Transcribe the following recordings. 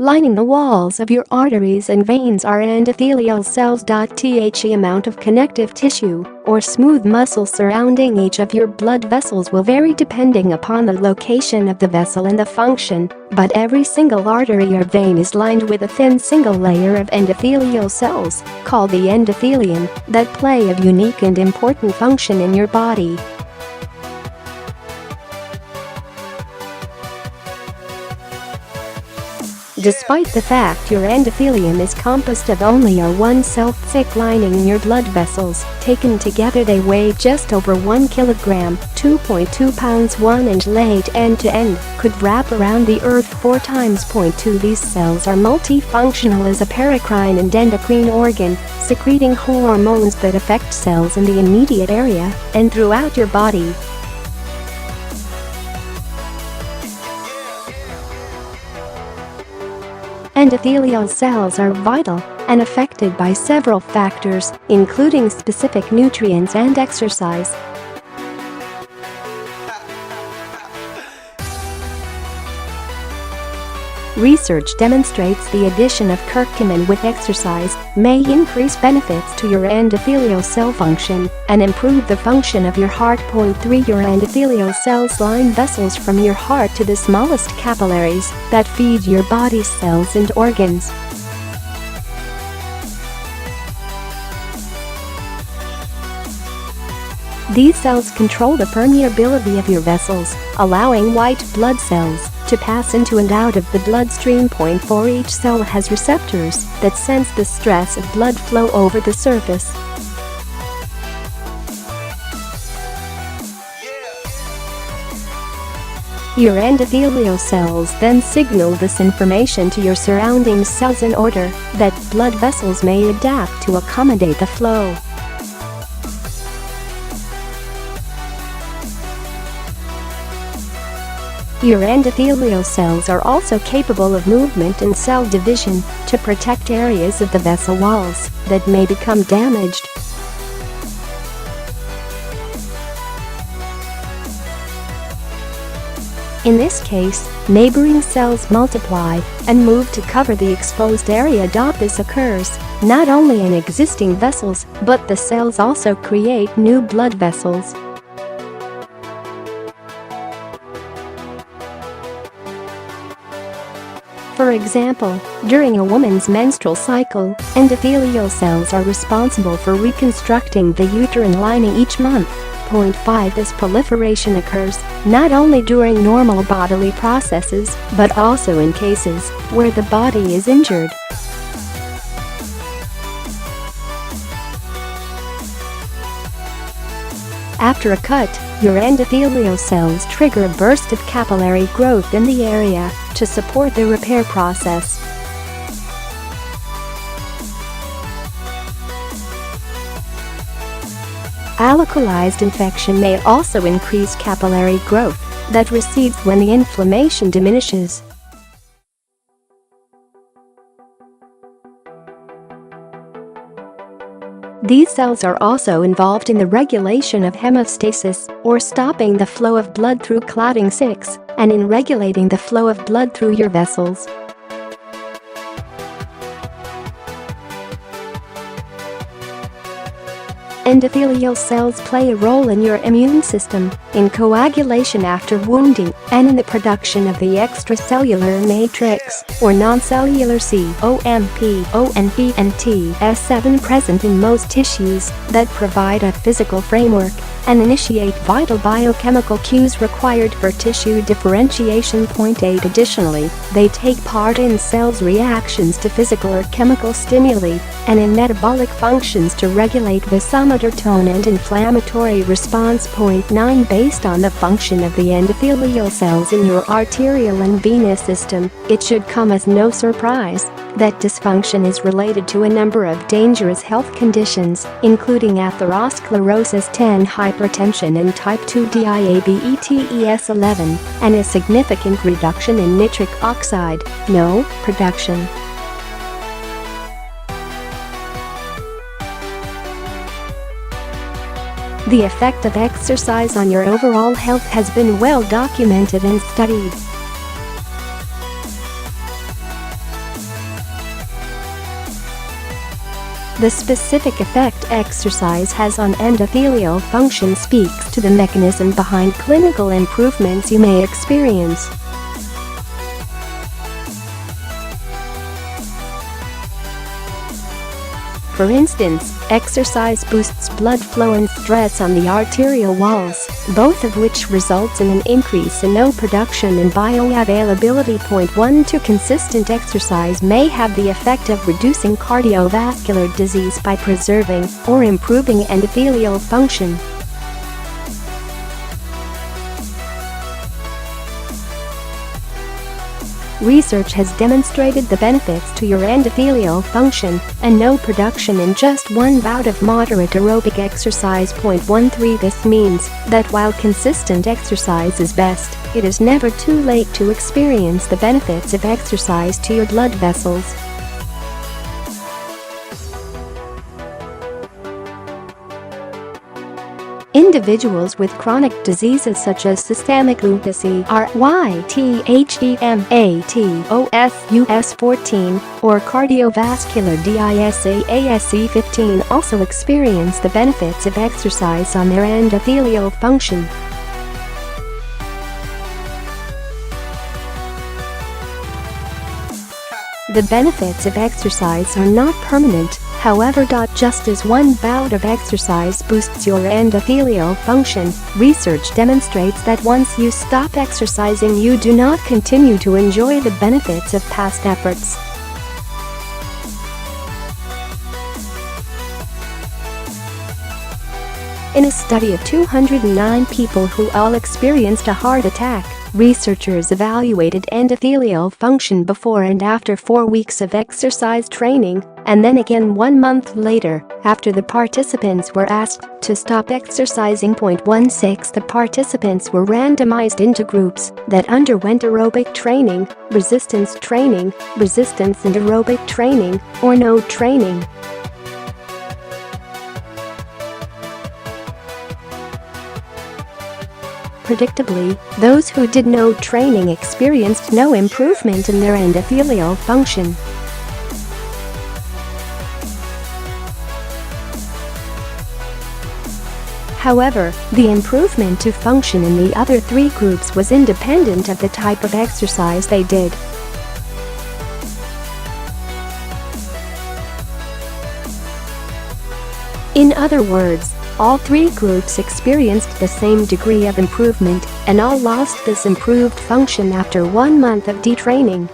Lining the walls of your arteries and veins are endothelial cells.The amount of connective tissue or smooth muscle surrounding each of your blood vessels will vary depending upon the location of the vessel and the function, but every single artery or vein is lined with a thin single layer of endothelial cells, called the endothelium, that play a unique and important function in your body. Despite the fact your endothelium is composed of only a one-cell thick lining in your blood vessels, taken together they weigh just over 1 kilogram, 2.2 pounds 1 inch laid end to end, could wrap around the earth 4 times. 2 These cells are multifunctional as a paracrine and endocrine organ, secreting hormones that affect cells in the immediate area and throughout your body. Endothelial cells are vital and affected by several factors, including specific nutrients and exercise. Research demonstrates the addition of curcumin with exercise may increase benefits to your endothelial cell function and improve the function of your heart. 3 Your endothelial cells line vessels from your heart to the smallest capillaries that feed your body's cells and organs. These cells control the permeability of your vessels, allowing white blood cells to pass into and out of the bloodstream. 4 Each cell has receptors that sense the stress of blood flow over the surface. Your endothelial cells then signal this information to your surrounding cells in order that blood vessels may adapt to accommodate the flow. Your endothelial cells are also capable of movement and cell division to protect areas of the vessel walls that may become damaged. In this case, neighboring cells multiply and move to cover the exposed area. This occurs not only in existing vessels, but the cells also create new blood vessels. For example, during a woman's menstrual cycle, endothelial cells are responsible for reconstructing the uterine lining each month. 5 This proliferation occurs not only during normal bodily processes, but also in cases where the body is injured. After a cut, your endothelial cells trigger a burst of capillary growth in the area to support the repair process. A localized infection may also increase capillary growth that recedes when the inflammation diminishes. These cells are also involved in the regulation of hemostasis, or stopping the flow of blood through clotting, and in regulating the flow of blood through your vessels. Endothelial cells play a role in your immune system, in coagulation after wounding, and in the production of the extracellular matrix, or noncellular COMP, ONP, and TS7 present in most tissues that provide a physical framework and initiate vital biochemical cues required for tissue differentiation. 8 Additionally, they take part in cells' reactions to physical or chemical stimuli and in metabolic functions to regulate vasomotor tone and inflammatory response. 9 Based on the function of the endothelial cells in your arterial and venous system, it should come as no surprise that dysfunction is related to a number of dangerous health conditions, including atherosclerosis, hypertension, and type 2 diabetes 11, and a significant reduction in nitric oxide (NO) production. The effect of exercise on your overall health has been well documented and studied. The specific effect exercise has on endothelial function speaks to the mechanism behind clinical improvements you may experience. For instance, exercise boosts blood flow and stress on the arterial walls, both of which results in an increase in O production and bioavailability. 1. Consistent exercise may have the effect of reducing cardiovascular disease by preserving or improving endothelial function. Research has demonstrated the benefits to your endothelial function and no production in just one bout of moderate aerobic exercise. 13. This means that while consistent exercise is best, it is never too late to experience the benefits of exercise to your blood vessels. Individuals with chronic diseases such as systemic lupus (RYTHEMATOSUS14) or cardiovascular DISAASE15 also experience the benefits of exercise on their endothelial function. The benefits of exercise are not permanent, however.Just as one bout of exercise boosts your endothelial function, research demonstrates that once you stop exercising you do not continue to enjoy the benefits of past efforts. In a study of 209 people who all experienced a heart attack, researchers evaluated endothelial function before and after 4 weeks of exercise training, and then again 1 month later, after the participants were asked to stop exercising. 16. The participants were randomized into groups that underwent aerobic training, resistance and aerobic training, or no training. Predictably, those who did no training experienced no improvement in their endothelial function. However, the improvement to function in the other 3 groups was independent of the type of exercise they did. In other words, all 3 groups experienced the same degree of improvement, and all lost this improved function after 1 month of detraining.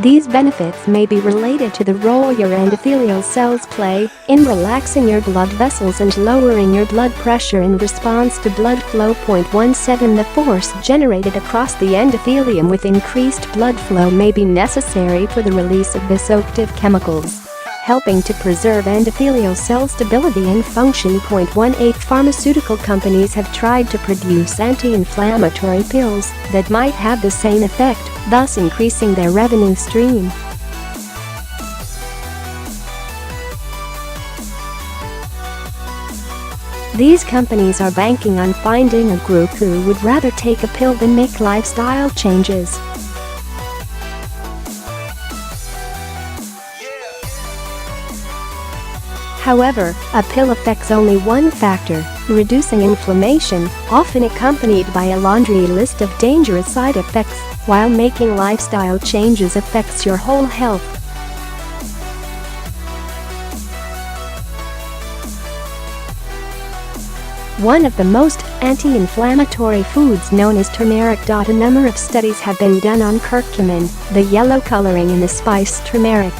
These benefits may be related to the role your endothelial cells play in relaxing your blood vessels and lowering your blood pressure in response to blood flow. 17. The force generated across the endothelium with increased blood flow may be necessary for the release of vasoactive chemicals, helping to preserve endothelial cell stability and function. 18. Pharmaceutical companies have tried to produce anti-inflammatory pills that might have the same effect, thus increasing their revenue stream. These companies are banking on finding a group who would rather take a pill than make lifestyle changes. However, a pill affects only one factor, reducing inflammation, often accompanied by a laundry list of dangerous side effects, while making lifestyle changes affects your whole health. One of the most anti-inflammatory foods known as turmeric. A number of studies have been done on curcumin, the yellow coloring in the spice turmeric.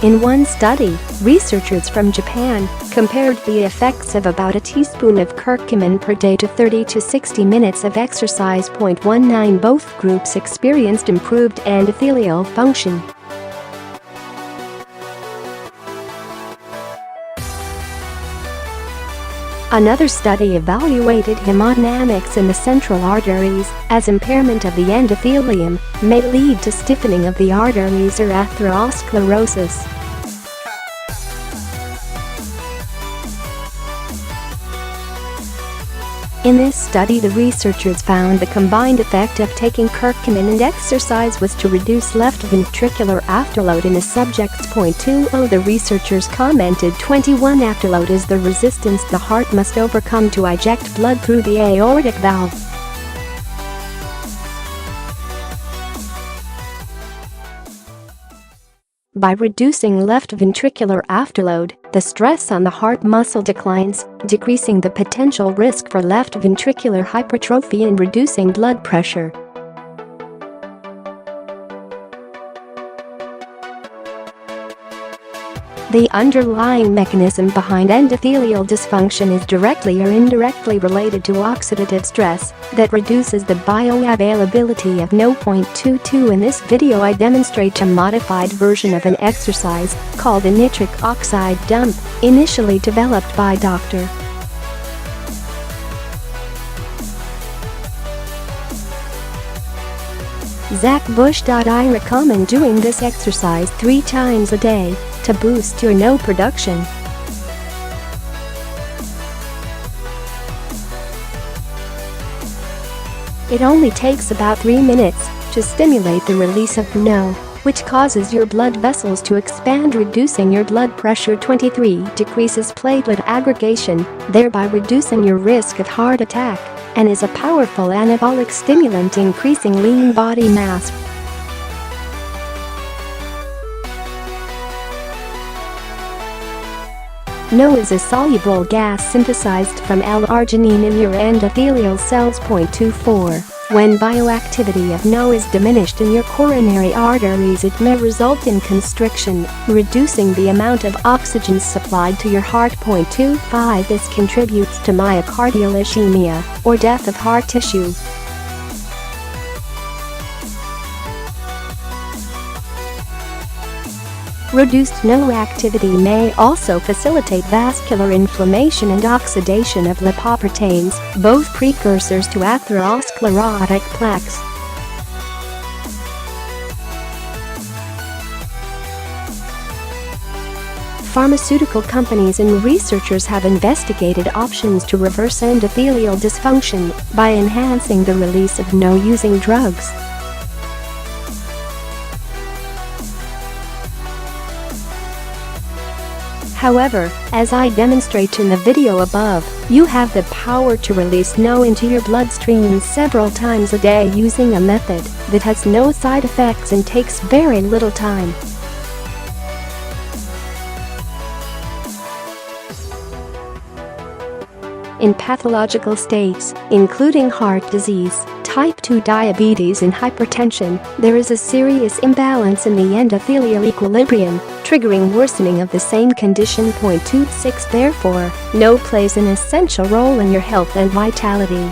In one study, researchers from Japan compared the effects of about a teaspoon of curcumin per day to 30 to 60 minutes of exercise. 19. Both groups experienced improved endothelial function. Another study evaluated hemodynamics in the central arteries, as impairment of the endothelium may lead to stiffening of the arteries or atherosclerosis. In this study, the researchers found the combined effect of taking curcumin and exercise was to reduce left ventricular afterload in the subjects. 20. The researchers commented 21 afterload is the resistance the heart must overcome to eject blood through the aortic valve. By reducing left ventricular afterload, the stress on the heart muscle declines, decreasing the potential risk for left ventricular hypertrophy and reducing blood pressure. The underlying mechanism behind endothelial dysfunction is directly or indirectly related to oxidative stress that reduces the bioavailability of No. 22. In this video I demonstrate a modified version of an exercise called a nitric oxide dump, initially developed by Dr. Zach Bush. I recommend doing this exercise 3 times a day to boost your NO production. It only takes about 3 minutes to stimulate the release of NO, which causes your blood vessels to expand, reducing your blood pressure. 23. Decreases platelet aggregation, thereby reducing your risk of heart attack, and is a powerful anabolic stimulant, increasing lean body mass. NO is a soluble gas synthesized from L-arginine in your endothelial cells. 24. When bioactivity of NO is diminished in your coronary arteries, it may result in constriction, reducing the amount of oxygen supplied to your heart. 25. This contributes to myocardial ischemia, or death of heart tissue. Reduced NO activity may also facilitate vascular inflammation and oxidation of lipoproteins, both precursors to atherosclerotic plaques. Pharmaceutical companies and researchers have investigated options to reverse endothelial dysfunction by enhancing the release of NO using drugs. However, as I demonstrate in the video above, you have the power to release NO into your bloodstream several times a day using a method that has no side effects and takes very little time. In pathological states, including heart disease, type 2 diabetes and hypertension, there is a serious imbalance in the endothelial equilibrium, triggering worsening of the same condition. 26. Therefore, NO plays an essential role in your health and vitality.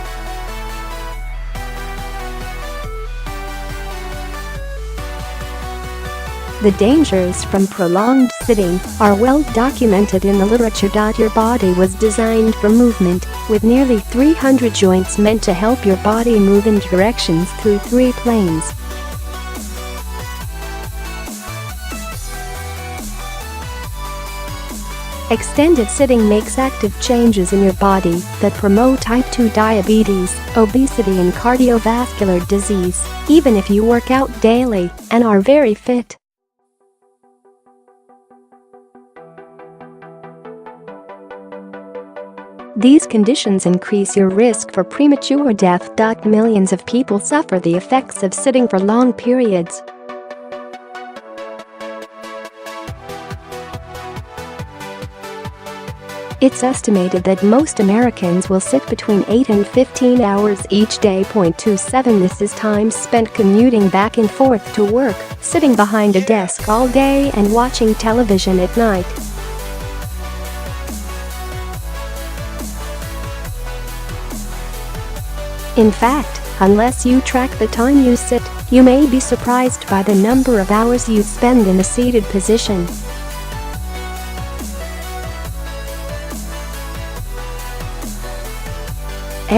The dangers from prolonged sitting are well documented in the literature. Your body was designed for movement, with nearly 300 joints meant to help your body move in directions through 3 planes. Extended sitting makes active changes in your body that promote type 2 diabetes, obesity and cardiovascular disease, even if you work out daily and are very fit. These conditions increase your risk for premature death. Millions of people suffer the effects of sitting for long periods. It's estimated that most Americans will sit between 8 and 15 hours each day. 27. This is time spent commuting back and forth to work, sitting behind a desk all day and watching television at night. In fact, unless you track the time you sit, you may be surprised by the number of hours you spend in a seated position.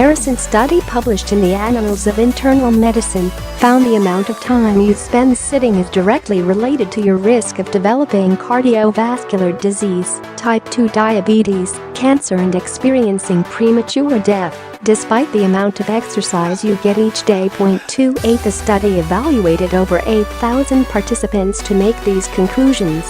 comparison study published in the Annals of Internal Medicine found the amount of time you spend sitting is directly related to your risk of developing cardiovascular disease, type 2 diabetes, cancer and experiencing premature death, despite the amount of exercise you get each day. 28 The study evaluated over 8,000 participants to make these conclusions.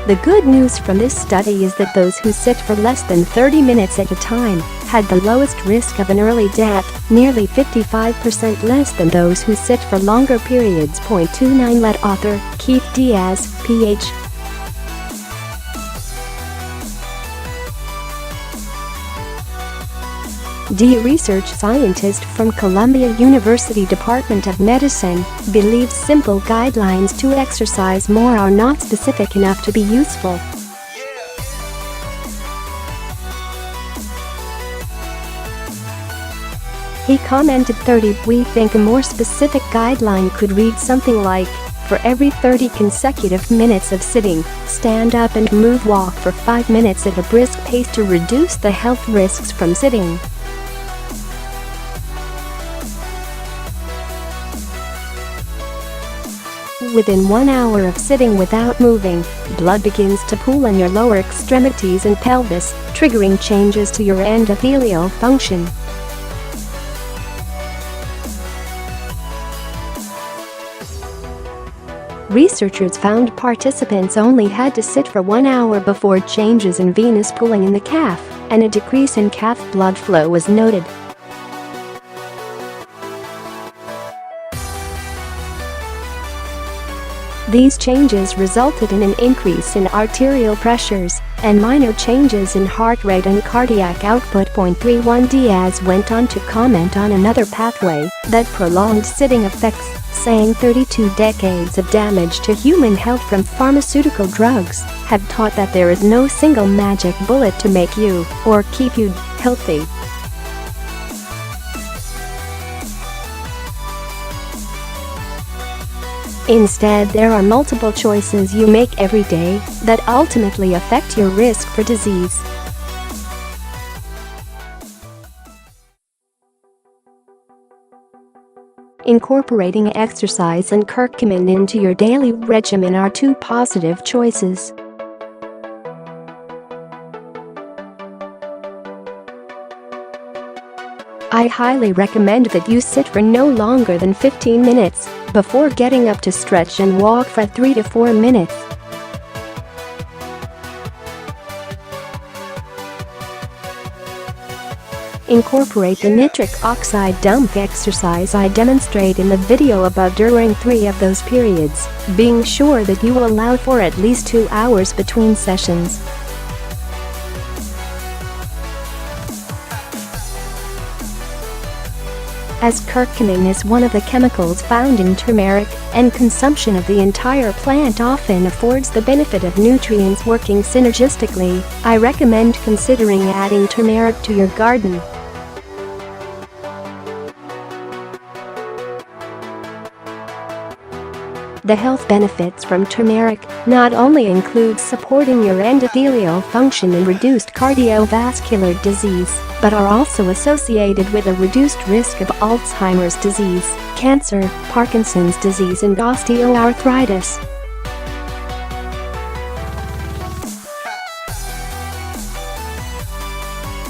The good news from this study is that those who sit for less than 30 minutes at a time had the lowest risk of an early death, nearly 55% less than those who sit for longer periods. 29 Let author, Keith Diaz, Ph. D. research scientist from Columbia University Department of Medicine, believes simple guidelines to exercise more are not specific enough to be useful. He commented 30. We think a more specific guideline could read something like, for every 30 consecutive minutes of sitting, stand up and walk for 5 minutes at a brisk pace to reduce the health risks from sitting. Within 1 hour of sitting without moving, blood begins to pool in your lower extremities and pelvis, triggering changes to your endothelial function. Researchers found participants only had to sit for 1 hour before changes in venous pooling in the calf, and a decrease in calf blood flow was noted. These changes resulted in an increase in arterial pressures and minor changes in heart rate and cardiac output. 31 Diaz went on to comment on another pathway that prolonged sitting affects, saying 32 decades of damage to human health from pharmaceutical drugs have taught that there is no single magic bullet to make you or keep you healthy. Instead, there are multiple choices you make every day that ultimately affect your risk for disease. Incorporating exercise and curcumin into your daily regimen are two positive choices. I highly recommend that you sit for no longer than 15 minutes before getting up to stretch and walk for 3 to 4 minutes. Incorporate the nitric oxide dump exercise I demonstrate in the video above during 3 of those periods, being sure that you will allow for at least 2 hours between sessions. As curcumin is one of the chemicals found in turmeric, and consumption of the entire plant often affords the benefit of nutrients working synergistically, I recommend considering adding turmeric to your garden. The health benefits from turmeric not only include supporting your endothelial function and reduced cardiovascular disease, but are also associated with a reduced risk of Alzheimer's disease, cancer, Parkinson's disease and osteoarthritis.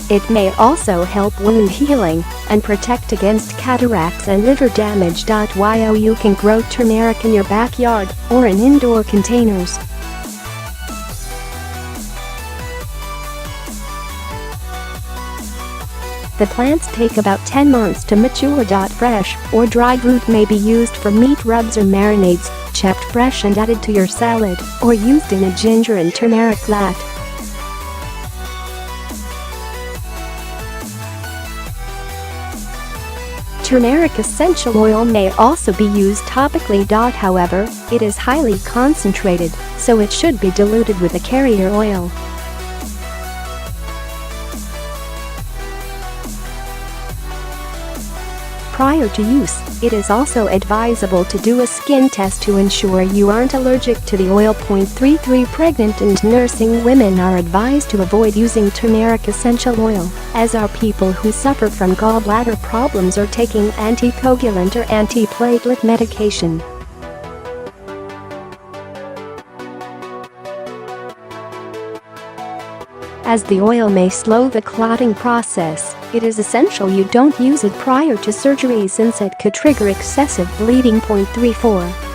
It may also help wound healing and protect against cataracts and liver damage. You can grow turmeric in your backyard or in indoor containers. The plants take about 10 months to mature. Fresh or dried root may be used for meat rubs or marinades, chopped fresh and added to your salad, or used in a ginger and turmeric latte. Turmeric essential oil may also be used topically. However, it is highly concentrated, so it should be diluted with a carrier oil. prior to use. It is also advisable to do a skin test to ensure you aren't allergic to the oil. 33 Pregnant and nursing women are advised to avoid using turmeric essential oil, as are people who suffer from gallbladder problems or taking anticoagulant or antiplatelet medication. As the oil may slow the clotting process, it is essential you don't use it prior to surgery since it could trigger excessive bleeding. 34